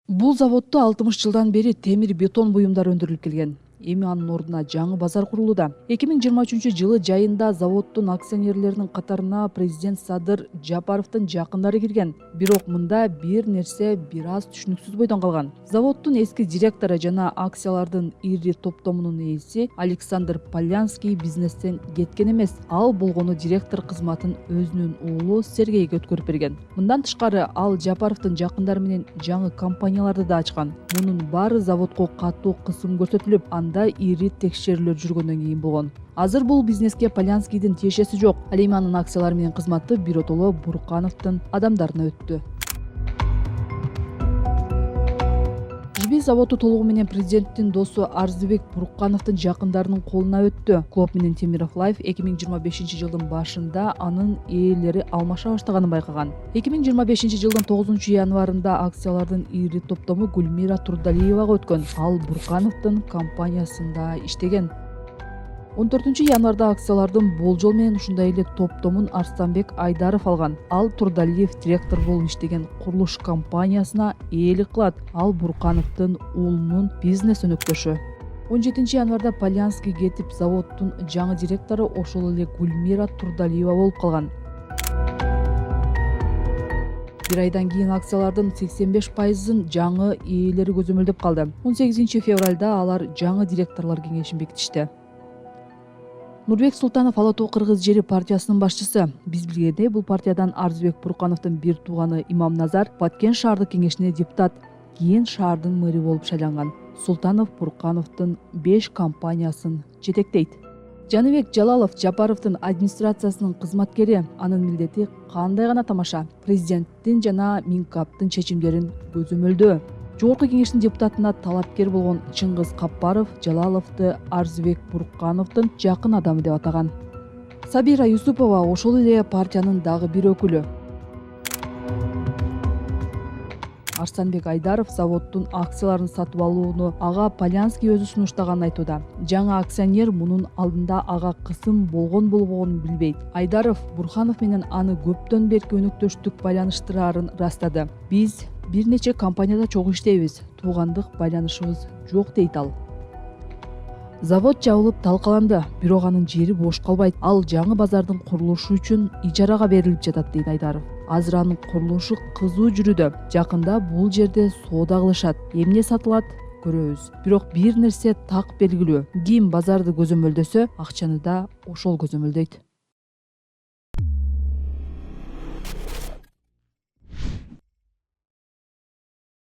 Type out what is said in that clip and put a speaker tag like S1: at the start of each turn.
S1: Бул заводдо 60 жылдан бери темир бетон буюмдар өндүрүлүп келген. Эми анын ордуна жаңы базар курулууда. 2023-жылы жайында заводдун акционерлеринин катарына президент Садыр Жапаровдун жакындары кирген. Бирок мында бир нерсе бир аз түшүнүксүз бойдон калган. Заводдун эски директору жана акциялардын ири топтомунун ээси Александр Полянский бизнестен кеткен эмес. Ал болгону директор кызматын өзүнүн уулу Сергейге өткөрүп берген. Мындан тышкары ал Жапаровдун жакындары менен жаңы компанияларды да ачкан. Мунун баары заводко катуу кысым көрсөтүлүп, анда ири текшерүүлөр жүргөндөн кийин болгон. Азыр бул бизнеске Полянскийдин тиешеси жок. Ал эми анын акциялары менен кызматы биротоло Буркановдун адамдарына өттү. ЖБ заводу толугу менен президенттин досу Арзыбек Буркановдун жакындарынын колуна өттү. Клоп менен Темиров Лайф 2025-жылдын башында анын ээлери алмаша баштаганын байкаган. 2025-жылдын 9-январында акциялардын ири топтому Гүлмира Турдалиевага өткөн. Ал Буркановдун компаниясында иштеген. 14-январда акциялардын болжол менен ушундай эле топтомун Арстанбек Айдаров алган. Ал Турдалиев директор болуп иштеген курулуш компаниясына ээлик кылат. Ал Буркановдун уулунун бизнес өнөктөшү. 17-январда Полянский кетип, заводдун жаңы директору ошол эле Гүлмира Турдалиева болуп калган. Бир айдан кийин акциялардын 85%-ын жаңы ээлери көзөмөлдөп калды. 18-февралда алар жаңы директорлор кеңешин бекитишти. Нурбек Султанов Ала Тоо Кыргыз жери партиясынын башчысы. Биз билгендей, бул партиядан Арзыбек Буркановдун бир тууганы Имам Назар Баткен шаардык кеңешине депутат, кийин шаардын мэри болуп шайланган. Султанов Буркановдун 5 компаниясын жетектейт. Жаныбек Жалалов Жапаровдун администрациясынын кызматкери. Анын милдети кандай гана тамаша. Президенттин жана Минкаптын чечимдерин көзөмөлдөө. Жогорку кеңештин депутатына талапкер болгон Чыңгыз Каппаров Жалаловду Арзыбек Буркановдун жакын адамы деп атаган. Сабира Юсупова ошол эле партиянын дагы бир өкүлү. Арстанбек Айдаров заводдун акцияларын сатып алууну ага Полянский өзү сунуштаганын айтууда. Жаңы акционер мунун алдында ага кысым болбогонун билбейт. Айдаров Бурханов менен аны көптөн берки өнөктөштүк байланыштырарын ырастады. Биз бир нече компанияда чогуу иштейбиз. Туугандык байланышыбыз жок дейт ал. Завод жабылып талкаланды, бирок анын жери бош калбайт. Ал жаңы базардын курулушу үчүн ижарага берилип жатат, дейт Айдаров. Азыр анын курулушу кызуу жүрүүдө. Жакында бул жерде соода кылышат. Эмне сатылат көрөбүз. Бирок бир нерсе так белгилүү. Ким базарды көзөмөлдөсө, акчаны да ошол көзөмөлдөйт.